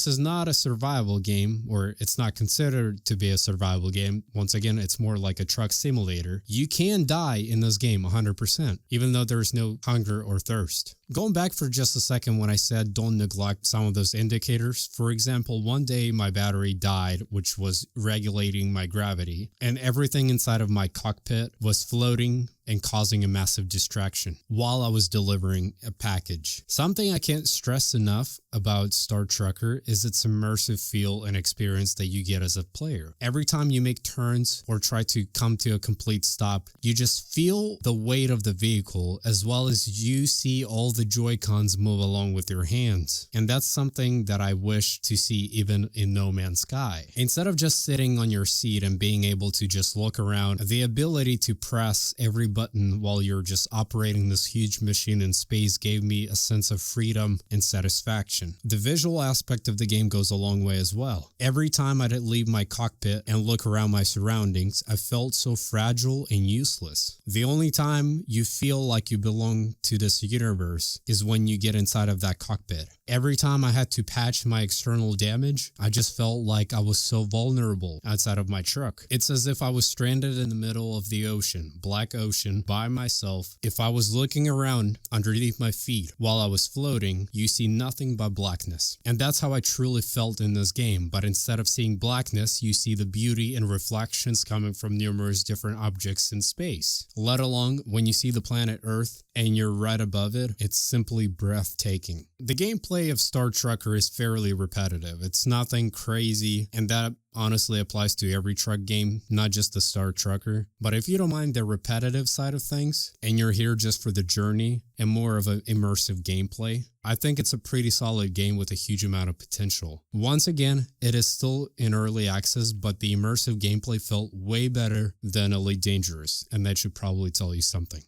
This is not a survival game, or it's not considered to be a survival game. Once again, it's more like a truck simulator. You can die in this game 100%, even though there's no hunger or thirst. Going back for just a second when I said don't neglect some of those indicators. For example, one day my battery died, which was regulating my gravity, and everything inside of my cockpit was floating and causing a massive distraction while I was delivering a package. Something I can't stress enough about Star Trucker is its immersive feel and experience that you get as a player. Every time you make turns or try to come to a complete stop, you just feel the weight of the vehicle, as well as you see all the Joy-Cons move along with your hands. And that's something that I wish to see even in No Man's Sky. Instead of just sitting on your seat and being able to just look around, the ability to press every button while you're just operating this huge machine in space gave me a sense of freedom and satisfaction. The visual aspect of the game goes a long way as well. Every time I'd leave my cockpit and look around my surroundings, I felt so fragile and useless. The only time you feel like you belong to this universe is when you get inside of that cockpit. Every time I had to patch my external damage, I just felt like I was so vulnerable outside of my truck. It's as if I was stranded in the middle of the ocean, black ocean, by myself. If I was looking around underneath my feet while I was floating, you see nothing but blackness. And that's how I truly felt in this game, but instead of seeing blackness, you see the beauty and reflections coming from numerous different objects in space. Let alone when you see the planet Earth and you're right above it, it's simply breathtaking. The gameplay of Star Trucker is fairly repetitive. It's nothing crazy, and that honestly applies to every truck game, not just the Star Trucker. But if you don't mind the repetitive side of things, and you're here just for the journey and more of an immersive gameplay, I think it's a pretty solid game with a huge amount of potential. Once again, it is still in early access, but the immersive gameplay felt way better than Elite Dangerous, and that should probably tell you something.